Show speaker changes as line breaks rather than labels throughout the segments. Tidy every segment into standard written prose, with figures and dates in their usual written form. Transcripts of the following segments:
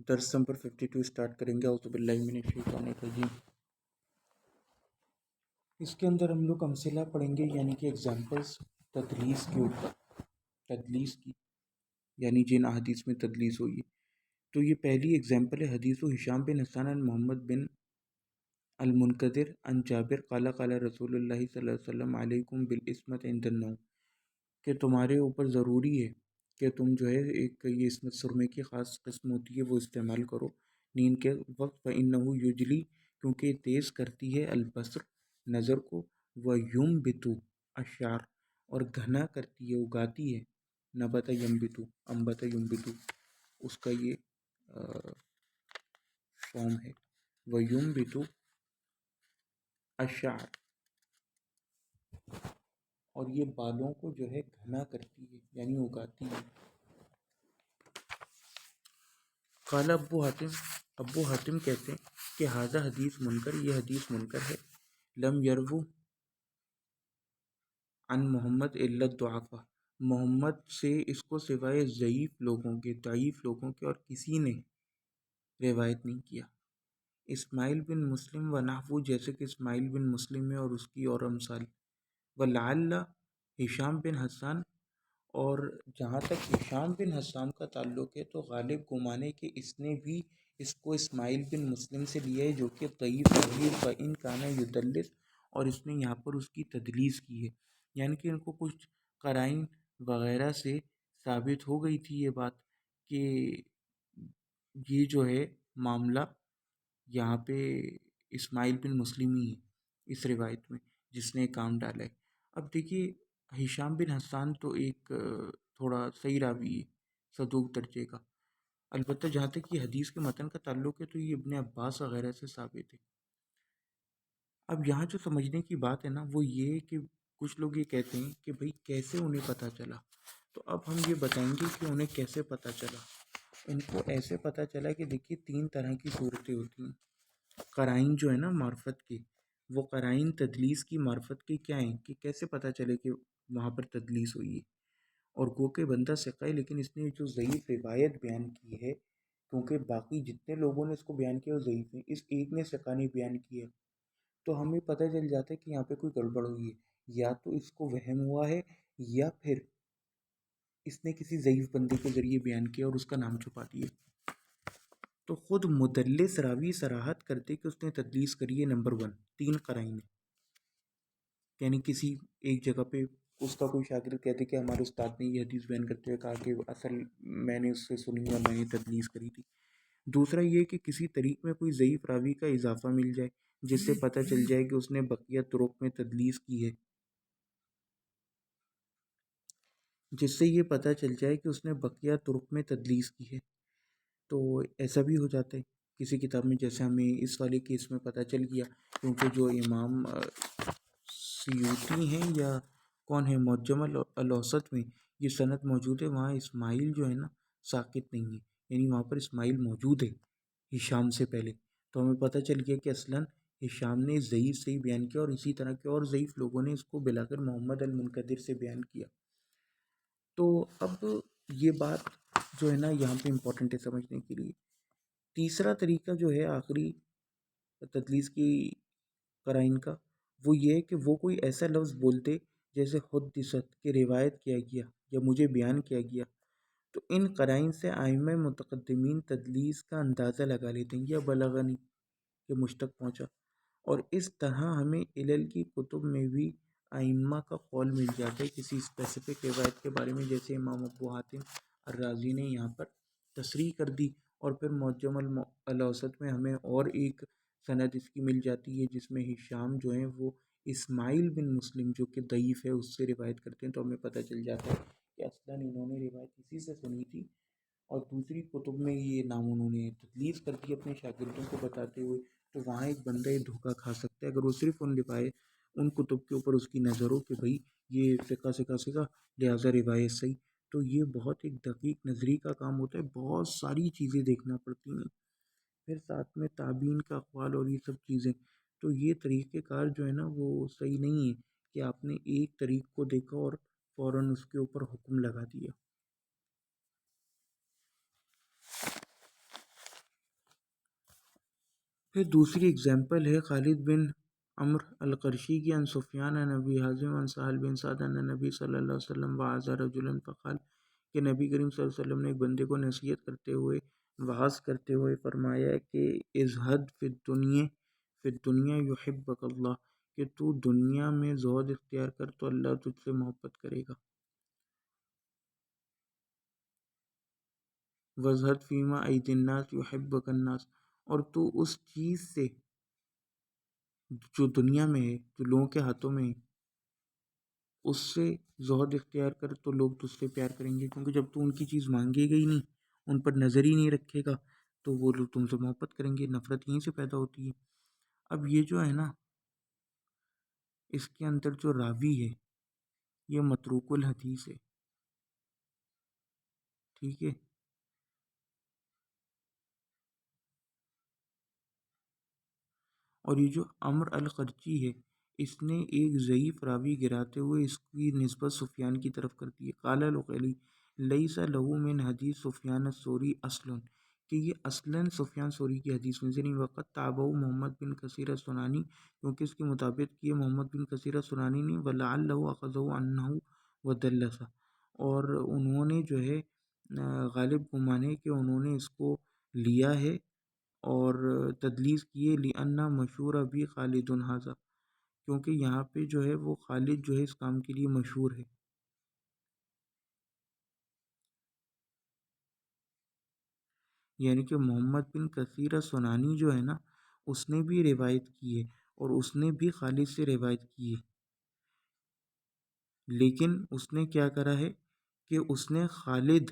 درس number 52 start کریں گے۔ اعوذ باللہ من الشیطان الرجیم۔ اس کے اندر ہم لوگ امثلہ پڑھیں گے، یعنی کہ ایگزامپلس تدلیس کے اوپر، تدلیس کی، یعنی جن احادیث میں تدلیس ہوئی ہے۔ تو یہ پہلی ایگزامپل ہے، حدیث ہشام بن حسان عن محمد بن المنکدر عن جابر قال قال رسول اللہ صلی اللہ علیہ وسلم علیکم بالعصمۃ عند النوم، کہ تمہارے اوپر ضروری ہے کہ تم جو ہے ایک یہ عصمت سرمے کی خاص قسم ہوتی ہے وہ استعمال کرو نیند کے وقت، فإنہ یجلی، کیونکہ یہ تیز کرتی ہے البصر، نظر کو، وینبت الشعر، اور گھنا کرتی ہے، اگاتی ہے، نبت ینبت، انبت ینبت، اس کا یہ فارم ہے، وینبت الشعر، اور یہ بالوں کو جو ہے گھنا کرتی ہے، یعنی اگاتی ہے۔ قال ابو حاتم کہتے ہیں کہ ھذا حدیث منکر، یہ حدیث منکر ہے، لم یروہ عن محمد الا الضعفاء، محمد سے اس کو سوائے ضعیف لوگوں کے، ضعیف لوگوں کے اور کسی نے روایت نہیں کیا۔ اسماعیل بن مسلم و نحوہ، جیسے کہ اسماعیل بن مسلم ہے اور اس کی اور امثال، ولعل ہشام بن حسان، اور جہاں تک ہشام بن حسان کا تعلق ہے تو غالب گمان ہے کہ اس نے بھی اس کو اسماعیل بن مسلم سے لیا ہے، جو کہ ضعیف ہے، فإن کان یدلس، اور اس نے یہاں پر اس کی تدلیس کی ہے، یعنی کہ ان کو کچھ قرائن وغیرہ سے ثابت ہو گئی تھی یہ بات کہ یہ جو ہے معاملہ یہاں پہ اسماعیل بن مسلم ہی ہے اس روایت میں جس نے کام ڈالا ہے۔ اب دیکھیے ہشام بن حسان تو ایک تھوڑا صحیح راوی ہے، صدوق درجے کا، البتہ جہاں تک یہ حدیث کے متن کا تعلق ہے تو یہ ابن عباس وغیرہ سے ثابت ہے۔ اب یہاں جو سمجھنے کی بات ہے نا وہ یہ کہ کچھ لوگ یہ کہتے ہیں کہ بھئی کیسے انہیں پتہ چلا، تو اب ہم یہ بتائیں گے کہ انہیں کیسے پتہ چلا۔ ان کو ایسے پتہ چلا کہ دیکھیے 3 طرح کی صورتیں ہوتی ہیں، قرائن جو ہے نا معرفت کے، وہ قرائن تدلیس کی معرفت کے کیا ہیں کہ کیسے پتہ چلے کہ وہاں پر تدلیس ہوئی ہے، اور گو کہ بندہ ثقہ ہے لیکن اس نے جو ضعیف روایت بیان کی ہے، کیونکہ باقی جتنے لوگوں نے اس کو بیان کیا وہ ضعیف ہیں، اس ایک نے ثقہ نے بیان کیا، تو ہمیں پتہ چل جاتا ہے کہ یہاں پہ کوئی گڑبڑ ہوئی ہے، یا تو اس کو وہم ہوا ہے یا پھر اس نے کسی ضعیف بندے کے ذریعے بیان کیا اور اس کا نام چھپا دیا۔ تو خود مدلس راوی صراحت کرتے کہ اس نے تدلیس کری ہے، نمبر 1 3 قرائن، یعنی کسی ایک جگہ پہ اس کا کوئی شاگرد کہتے کہ ہمارے استاد نے یہ حدیث بیان کرتے ہوئے کہا کہ اصل میں نے اس سے سنی اور میں نے تدلیس کری تھی۔ دوسرا یہ کہ کسی طریق میں کوئی ضعیف راوی کا اضافہ مل جائے جس سے پتہ چل جائے کہ اس نے بقیہ طرق میں تدلیس کی ہے، جس سے یہ پتہ چل جائے کہ اس نے بقیہ طرق میں تدلیس کی ہے، تو ایسا بھی ہو جاتا ہے کسی کتاب میں، جیسے ہمیں اس والے کیس میں پتہ چل گیا، کیونکہ جو امام سیوطی ہیں یا کون ہے معجم الاوسط میں یہ سند موجود ہے، وہاں اسماعیل جو ہے نا ساقط نہیں ہے، یعنی وہاں پر اسماعیل موجود ہے ہشام سے پہلے، تو ہمیں پتہ چل گیا کہ اصلاً ہشام نے ضعیف سے ہی بیان کیا، اور اسی طرح کے اور ضعیف لوگوں نے اس کو بلا کر محمد المنکدر سے بیان کیا۔ تو اب یہ بات جو ہے نا یہاں پہ امپورٹنٹ ہے سمجھنے کے لیے۔ تیسرا طریقہ جو ہے آخری تدلیس کی قرائن کا، وہ یہ ہے کہ وہ کوئی ایسا لفظ بولتے جیسے حدثت کہ روایت کیا گیا یا مجھے بیان کیا گیا، تو ان قرائن سے ائمہ متقدمین تدلیس کا اندازہ لگا لیتے ہیں، یا بلغنی کہ مجھ تک پہنچا، اور اس طرح ہمیں علل کی کتب میں بھی ائمہ کا قول مل جاتا ہے کسی اسپیسیفک روایت کے بارے میں، جیسے امام ابو حاتم الرازی نے یہاں پر تصریح کر دی، اور پھر معجم الاوسط میں ہمیں اور ایک سند اس کی مل جاتی ہے جس میں ہشام جو ہیں وہ اسماعیل بن مسلم جو کہ ضعیف ہے اس سے روایت کرتے ہیں، تو ہمیں پتہ چل جاتا ہے کہ اصلاً انہوں نے روایت اسی سے سنی تھی، اور دوسری کتب میں یہ نام انہوں نے تدلیس کر دی اپنے شاگردوں کو بتاتے ہوئے، تو وہاں ایک بندہ یہ دھوکہ کھا سکتا ہے اگر وہ صرف ان کتب کے اوپر اس کی نظر ہو کہ بھئی یہ فقہ لہٰذا روایت صحیح، تو یہ بہت ایک دقیق نظری کا کام ہوتا ہے، بہت ساری چیزیں دیکھنا پڑتی ہیں، پھر ساتھ میں تابعین کا اقوال اور یہ سب چیزیں، تو یہ طریقہ کار جو ہے نا وہ صحیح نہیں ہے کہ آپ نے ایک طریق کو دیکھا اور فوراً اس کے اوپر حکم لگا دیا۔ پھر دوسری اگزامپل ہے خالد بن عمر القرشی کی عن سفیان عن ابی حازم عن سہل بن سعد عن نبی صلی اللہ علیہ وسلم وعظ رجلا فقال کہ نبی کریم صلی اللہ علیہ وسلم نے ایک بندے کو نصیحت کرتے ہوئے وعظ کرتے ہوئے فرمایا کہ ازہد فی الدنیا یحبک اللہ، کہ تو دنیا میں زہد اختیار کر تو اللہ تجھ سے محبت کرے گا. وزہد فیما ایدی الناس یحبک الناس، اور تو اس چیز سے جو دنیا میں ہے، جو لوگوں کے ہاتھوں میں ہے، اس سے زہد اختیار کر تو لوگ تجھ سے پیار کریں گے، کیونکہ جب تو ان کی چیز مانگے گا ہی نہیں، ان پر نظر ہی نہیں رکھے گا، تو وہ لوگ تم سے محبت کریں گے. نفرت یہیں سے پیدا ہوتی ہے. اب یہ جو ہے نا، اس کے اندر جو راوی ہے یہ متروک الحدیث ہے. ٹھیک ہے. اور یہ جو عمر القرچی ہے، اس نے ایک ضعیف راوی گراتے ہوئے اس کی نسبت سفیان کی طرف کر دی ہے. قال العقیلی لیس لہ من حدیث سفیان الثوری اصل، کہ یہ اصلاً سفیان ثوری کی حدیث میں سے نہیں. وقت تابعہ محمد بن کثیر السنانی، کیونکہ اس کی مطابق کیے محمد بن کثیر السنانی نے. ولعلہ اخذہ عنہ ودلس، اور انہوں نے جو ہے غالب گمان ہے کہ انہوں نے اس کو لیا ہے اور تدلیس کیے. لأن مشہور ابھی خالد ھذا، کیونکہ یہاں پہ جو ہے وہ خالد جو ہے اس کام کے لیے مشہور ہے. یعنی کہ محمد بن کثیر سنانی جو ہے نا، اس نے بھی روایت کی ہے اور اس نے بھی خالد سے روایت کی ہے، لیکن اس نے کیا کرا ہے کہ اس نے خالد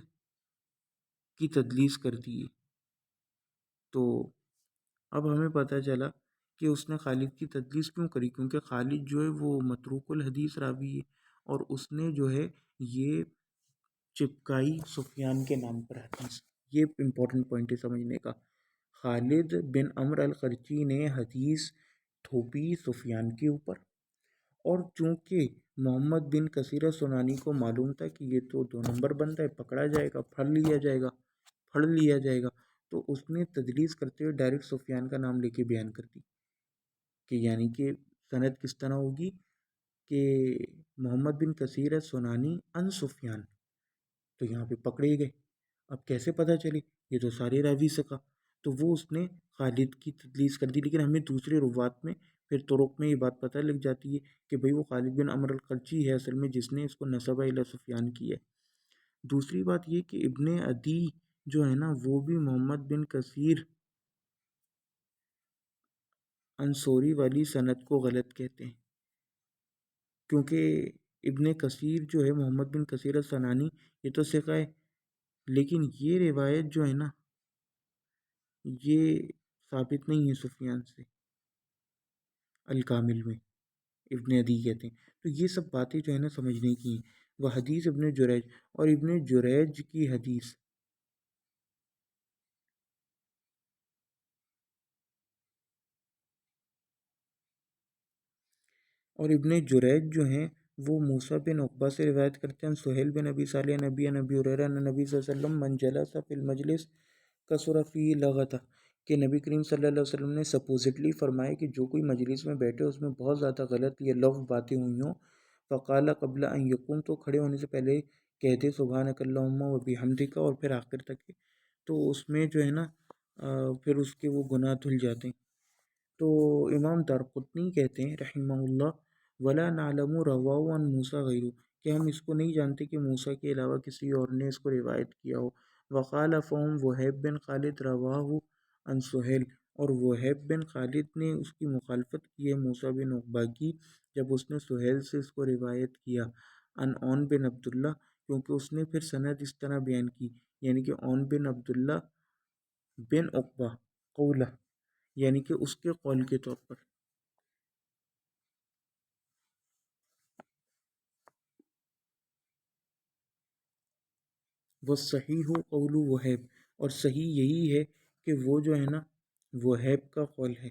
کی تدلیس کر دی ہے. تو اب ہمیں پتہ چلا کہ اس نے خالد کی تدلیس کیوں کری، کیونکہ خالد جو ہے وہ متروک الحدیث راوی ہے، اور اس نے جو ہے یہ چپکائی سفیان کے نام پر حدیث. یہ امپورٹنٹ پوائنٹ ہے سمجھنے کا. خالد بن عمر القرچی نے حدیث تھوپی سفیان کے اوپر، اور چونکہ محمد بن کثیر سنانی کو معلوم تھا کہ یہ تو 2 نمبر بندہ ہے، پکڑا جائے گا، پھڑ لیا جائے گا، تو اس نے تدلیس کرتے ہوئے ڈائریکٹ سفیان کا نام لے کے بیان کر دی. کہ یعنی کہ سند کس طرح ہوگی کہ محمد بن کثیر سنانی ان سفیان، تو یہاں پہ پکڑے گئے. اب کیسے پتہ چلے؟ یہ تو سارے راوی سے کہا، تو وہ اس نے خالد کی تدلیس کر دی. لیکن ہمیں دوسرے روات میں پھر طرق میں یہ بات پتہ لگ جاتی ہے کہ بھئی وہ خالد بن عمر القرچی ہے اصل میں، جس نے اس کو نسبہ الی سفیان کی ہے. دوسری بات یہ کہ ابن عدی جو ہے نا، وہ بھی محمد بن کثیر انصوری والی سند کو غلط کہتے ہیں، کیونکہ ابن کثیر جو ہے محمد بن کثیر السنانی یہ تو ثقہ ہے، لیکن یہ روایت جو ہے نا یہ ثابت نہیں ہے سفیان سے. الکامل میں ابن عدی کہتے ہیں. تو یہ سب باتیں جو ہے نا سمجھنے کی ہیں. وہ حدیث ابن جریج، اور ابن جریج کی حدیث اور ابن جریج جو ہیں وہ موسیٰ بن عقبہ سے روایت کرتے ہیں. سہیل بن ابی صالح نبی ہریرہ نبی صلی اللہ علیہ وسلم من جلس فی المجلس کثر فیہ لغۃ، کہ نبی کریم صلی اللہ علیہ وسلم نے سپوزٹلی فرمایا کہ جو کوئی مجلس میں بیٹھے اس میں بہت زیادہ غلط یا لغو باتیں ہوئی ہوں، فقال قبل ان یقوم، تو کھڑے ہونے سے پہلے کہتے سبحانک اللہم و بحمدک، اور پھر آخر تک ہے. تو اس میں جو ہے نا پھر اس کے وہ گناہ دھل جاتے ہیں. تو امام دارقطنی کہتے ہیں رحمہ اللہ ولا نعلم رواہ عن موسیٰ غیرہ، کہ ہم اس کو نہیں جانتے کہ موسیٰ کے علاوہ کسی اور نے اس کو روایت کیا ہو. وقال فہم وہیب بن خالد رواہ عن سہیل، اور وہیب بن خالد نے اس کی مخالفت کی ہے موسیٰ بن عقبہ کی جب اس نے سہیل سے اس کو روایت کیا. عن عون بن عبداللہ، کیونکہ اس نے پھر سند اس طرح بیان کی، یعنی کہ عون بن عبداللہ بن عقبہ قولہ، یعنی کہ اس کے قول کے طور پر. وہ صحیح قول وہیب، اور صحیح یہی ہے کہ وہ جو ہے نا وہیب کا قول ہے.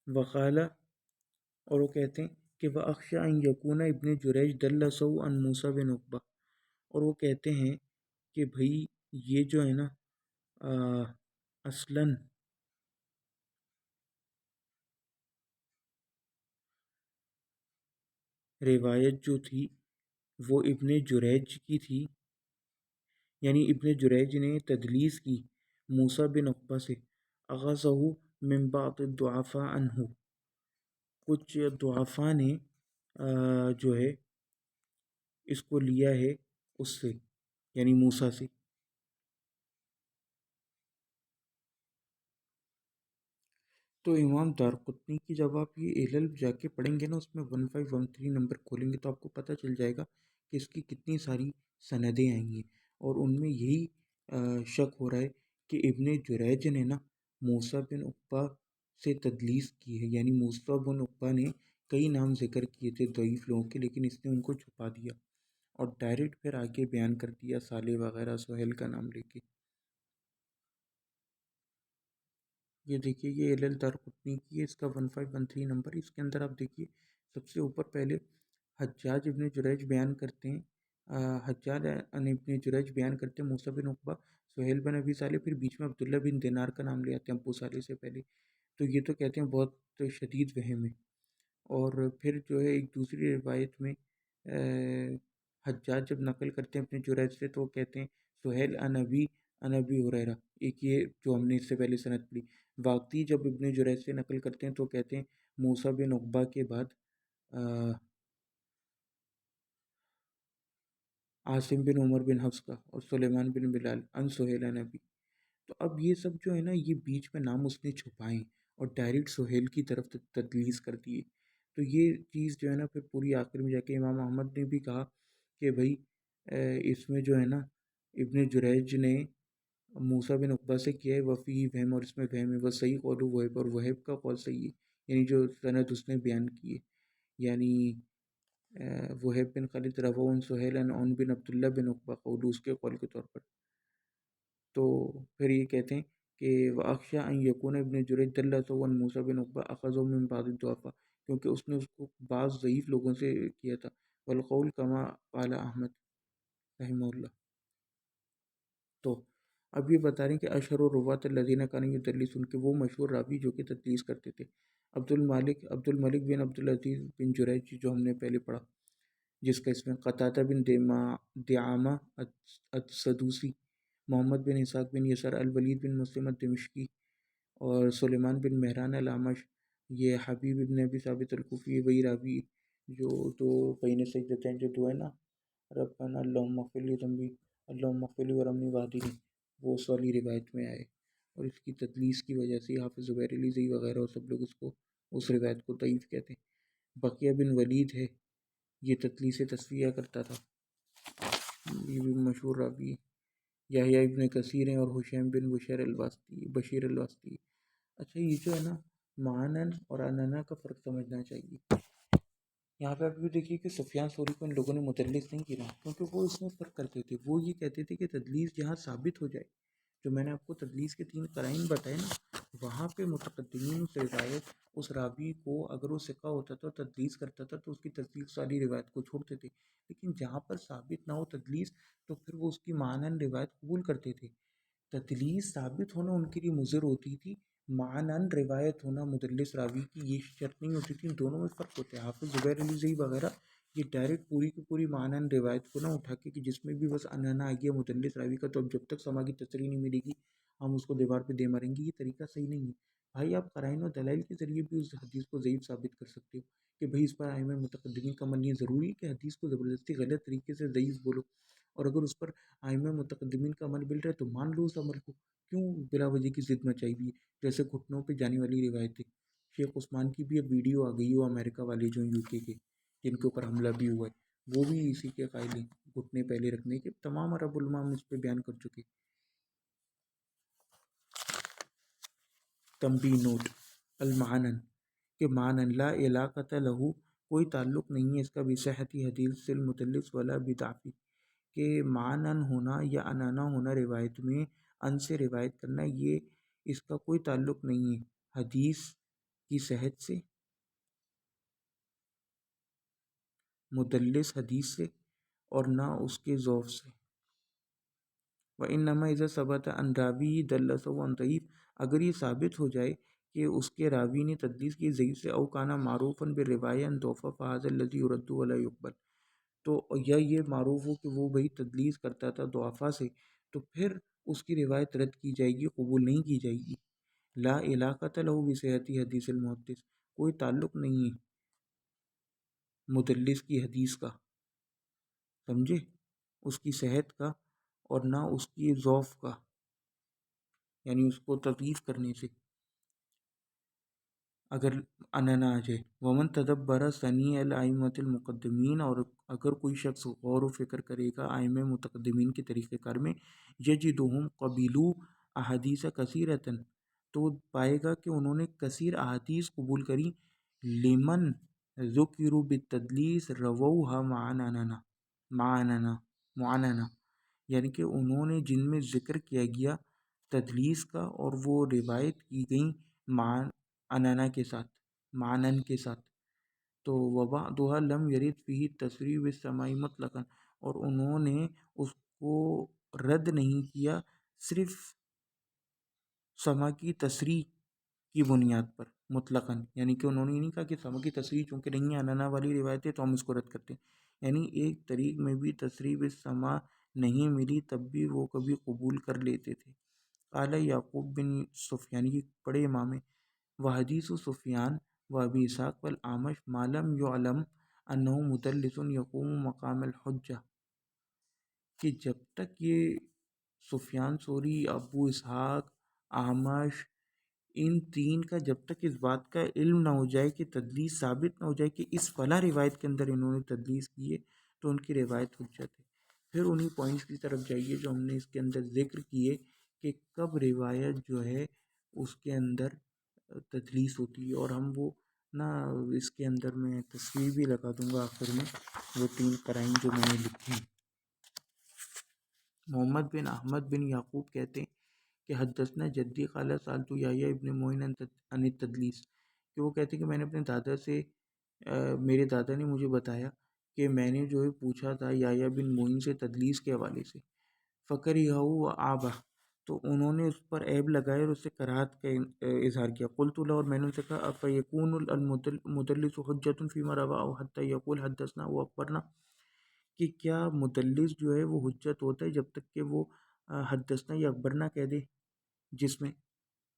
وقال، اور وہ کہتے ہیں کہ وَأَخْشَىٰ أَن يَكُونَ ابن جریج دَلَّسَهُ عن موسیٰ بن عقبہ، اور وہ کہتے ہیں کہ بھائی یہ جو ہے نا اصلاً روایت جو تھی وہ ابن جریج کی تھی، یعنی ابن جریج نے تدلیس کی موسیٰ بن عقبہ سے، اخذہ من بعض الضعفاء عنہ، کچھ ضعفاء نے جو ہے اس کو لیا ہے اس سے، یعنی موسیٰ سے۔ تو امام دارقطنی کی جب آپ یہ علل جا کے پڑھیں گے نا، اس میں 1513 نمبر کھولیں گے تو آپ کو پتہ چل جائے گا کہ اس کی کتنی ساری سندیں آئی ہیں، اور ان میں یہی شک ہو رہا ہے کہ ابن جریج نے نا موسیٰ بن عقبہ سے تدلیس کی ہے، یعنی موسیٰ بن عقبہ نے کئی نام ذکر کیے تھے ضعیف لوگوں کے، لیکن اس نے ان کو چھپا دیا اور ڈائریکٹ پھر آگے بیان کر دیا صالح وغیرہ سہیل کا نام لے کے۔ یہ دیکھیے یہ علل دارقطنی کی ہے، اس کا 1513 نمبر، اس کے اندر آپ دیکھیے سب سے اوپر پہلے حجاج ابن جریج بیان کرتے ہیں، حجاج ابن جریج بیان کرتے ہیں موسیٰ بن عقبہ، سہیل بن ابی صالح، پھر بیچ میں عبداللہ بن دینار کا نام لے آتے ہیں ابو صالح سے پہلے، تو یہ تو کہتے ہیں بہت شدید وہم ہے۔ اور پھر جو ہے ایک دوسری روایت میں حجاج جب نقل کرتے ہیں اپنے جریج سے تو وہ کہتے ہیں سہیل عن ابی ہریرہ، ایک یہ جو ہم نے اس سے پہلے سند پڑھی۔ واقعی جب ابن جریج سے نقل کرتے ہیں تو کہتے ہیں موسیٰ بن عقبہ کے بعد عاصم بن عمر بن حفص کا، اور سلیمان بن بلال ان سہیل نبی۔ تو اب یہ سب جو ہے نا یہ بیچ میں نام اس نے چھپائیں اور ڈائریکٹ سہیل کی طرف تدلیس کر دیے، تو یہ چیز جو ہے نا پھر پوری آخر میں جا کے امام احمد نے بھی کہا کہ بھائی اس میں جو ہے نا ابن جریج نے موسیٰ بن عقبہ سے کیا ہے وفی وہم، اور اس میں وہم ہے، وہ صحیح قول وہب، اور وہب کا قول صحیح ہے، یعنی جو سند اس نے بیان کی ہے، یعنی وہب بن خالد روان سہیل عن بن عبداللہ بن عقبہ قول، اس کے قول کے طور پر۔ تو پھر یہ کہتے ہیں کہ وَأَخْشَىٰ أَن يَكُونَ ابن جریج دَلَّسَهُ عن موسیٰ بن عقبہ أَخَذَهُ مِن بَعْضِ الضُّعَفَاء، کیونکہ اس نے اس کو بعض ضعیف لوگوں سے کیا تھا، والقول کما قال احمد رحمہ اللہ۔ تو اب یہ بتا رہے ہیں کہ اشہر الرواۃ الذین کانوا یدلسون، کہ وہ مشہور راوی جو کہ تدلیس کرتے تھے، عبد الملک بن عبدالعزیز بن جریج جو ہم نے پہلے پڑھا، جس کا اس میں قتادہ بن دعامہ السدوسی، محمد بن اسحاق بن یسار، الولید بن مسلم الدمشقی، اور سلیمان بن مہران العامش، یہ حبیب ابن ابی ثابت الکوفی، وہی راوی جو دو بین سجدتین جو دعا ہے نا، ربنا اللہم اغفر لی ذنبی اللہم اغفر لی ورحمنی وہدنی، وہ اس والی روایت میں آئے، اور اس کی تدلیس کی وجہ سے حافظ زبیر علیزی وغیرہ اور سب لوگ اس کو اس روایت کو ضعیف کہتے ہیں۔ بقیہ بن ولید ہے، یہ تدلیس تصفیہ کرتا تھا، یہ بھی مشہور راوی ہے۔ یحییٰ ابن کثیر ہیں، اور حشیم بن بشیر الواسطی۔ اچھا یہ جو ہے نا معنن اور اننا کا فرق سمجھنا چاہیے۔ یہاں پہ آپ بھی دیکھیے کہ سفیان ثوری کو ان لوگوں نے مدلس نہیں کیا، کیونکہ وہ اس میں فرق کرتے تھے، وہ یہ کہتے تھے کہ تدلیس جہاں ثابت ہو جائے، جو میں نے آپ کو تدلیس کے 3 قرائن بتائے نا، وہاں پہ متقدمین سے روایت اس راوی کو اگر وہ ثقہ ہوتا تھا تدلیس کرتا تھا تو اس کی تصدیق والی روایت کو چھوڑتے تھے، لیکن جہاں پر ثابت نہ ہو تدلیس تو پھر وہ اس کی معنن روایت قبول کرتے تھے۔ تدلیس ثابت ہونا ان کے لیے مضر ہوتی تھی، معنن روایت ہونا مدلس راوی کی یہ شرط نہیں ہوتی تھی، ان دونوں میں فرق ہوتا ہے۔ حافظ زبیر علیزی وغیرہ یہ ڈائریکٹ پوری کی پوری معنن روایت کو نہ اٹھا کے کہ جس میں بھی بس انانا آ گیا مدلس راوی کا، تو اب جب تک سما کی تصریح نہیں ملے گی ہم اس کو دیوار پہ دے ماریں گے، یہ طریقہ صحیح نہیں ہے بھائی۔ آپ قرائن و دلائل کے ذریعے بھی اس حدیث کو ضعیف ثابت کر سکتے ہو کہ بھائی اس پر ائمہ متقدمین کا عمل نہیں ہے، ضروری ہے کہ حدیث کو زبردستی غلط طریقے سے ضعیف بولو، اور اگر اس پر ائمہ متقدمین کا عمل مل رہا ہے تو مان لو اس عمل کو، کیوں بلا وجہ کی ضد مچائی ہوئی ہے؟ جیسے گھٹنوں پہ جانے والی روایتیں، شیخ عثمان کی بھی اب ویڈیو آ گئی ہو، امریکہ والے جو یو کے جن کے اوپر حملہ بھی ہوا ہے وہ بھی اسی کے قائل ہیں، گھٹنے پہلے رکھنے کے، تمام عرب علماء اس پہ بیان کر چکے۔ تنبیہ نوٹ: المعنن، کہ معنن لا علاقۃ لہو، کوئی تعلق نہیں ہے اس کا بصحت حدیث سے المدلس ولا بضعفہ، کہ معنن ہونا یا انانا ہونا روایت میں، ان سے روایت کرنا، یہ اس کا کوئی تعلق نہیں ہے حدیث کی صحت سے مدلس حدیث سے اور نہ اس کے ضعف سے۔ وَإِنَّمَا إِذَا ثَبَتَ عَنْ رَاوِيهِ دَلَّسَهُ عَنْ ضَعِيفٍ، اگر یہ ثابت ہو جائے کہ اس کے راوی نے تدلیس کی ضعیف سے، او کانا معروفاً بالروایہ عن ضعفاء فَهَذَا الَّذِي يُرَدُّ وَلَا يُقْبَلُ، تو یا یہ معروف ہو کہ وہ بھئی تدلیس کرتا تھا ضعفاء سے، تو پھر اس کی روایت رد کی جائے گی، قبول نہیں کی جائے گی۔ لا علاقۃ لہ بصحۃ حدیث المحدث، کوئی تعلق نہیں ہے مدلس کی حدیث کا، سمجھے، اس کی صحت کا اور نہ اس کی ضعف کا، یعنی اس کو تضعیف کرنے سے اگر اننا آ جائے۔ ومن تدبر ثنی الائمۃ المقدمین، اور اگر کوئی شخص غور و فکر کرے گا ائمہ متقدمین کے طریقہ کار میں، یجدہم قبیلو احادیث کثیرۃ، تو پائے گا کہ انہوں نے کثیر احادیث قبول کری، لمن ذکروا بالتدلیس رووها معننا، یعنی کہ انہوں نے جن میں ذکر کیا گیا تدلیس کا اور وہ روایت کی گئیں معنن کے ساتھ، تو وبعضها لم يرد فيه تصریح بالسماع مطلقا، اور انہوں نے اس کو رد نہیں کیا صرف سماع کی تصریح کی بنیاد پر مطلقاً، یعنی کہ انہوں نے نہیں کہا کہ سماع کی تصریح چونکہ نہیں ہے اننا والی روایت ہے تو ہم اس کو رد کرتے ہیں، یعنی ایک طریق میں بھی تصریح بالسماع نہیں ملی تب بھی وہ کبھی قبول کر لیتے تھے۔ قال یعقوب بن سفیان، یہ بڑے امام ہیں، وحدیث سفیان و ابی اسحاق والاعمش ما لم یعلم انہ مدلس یقوم مقام الحجہ، کہ جب تک یہ سفیان ثوری، ابو اسحاق، اعمش، ان تین کا جب تک اس بات کا علم نہ ہو جائے کہ تدلیس ثابت نہ ہو جائے کہ اس فلاں روایت کے اندر انہوں نے تدلیس کی ہے، تو ان کی روایت حجت ہے۔ پھر انہی پوائنٹس کی طرف جائیے جو ہم نے اس کے اندر ذکر کیے کہ کب روایت جو ہے اس کے اندر تدلیس ہوتی ہے، اور ہم وہ نا اس کے اندر میں تصویر بھی لگا دوں گا آخر میں، وہ 3 قرائن جو میں نے لکھی ہیں۔ محمد بن احمد بن یعقوب کہتے ہیں کہ حدثنا جدی قال سألت یحییٰ ابن معین عن التدلیس، کہ وہ کہتے ہیں کہ میں نے اپنے دادا سے میرے دادا نے مجھے بتایا کہ میں نے جو ہے پوچھا تھا یحییٰ بن معین سے تدلیس کے حوالے سے، فکرہہ وآبہ، تو انہوں نے اس پر عیب لگائے اور اس سے کراہت کا اظہار کیا۔ قلت له، اور میں نے ان سے کہا افیکون المدلس حجۃ فیما رواہ حتی یقول حدثنا و اخبرنا، کہ کیا مدلس جو ہے وہ حجت ہوتا ہے جب تک کہ وہ حدثنا یا اخبرنا کہہ دے، جس میں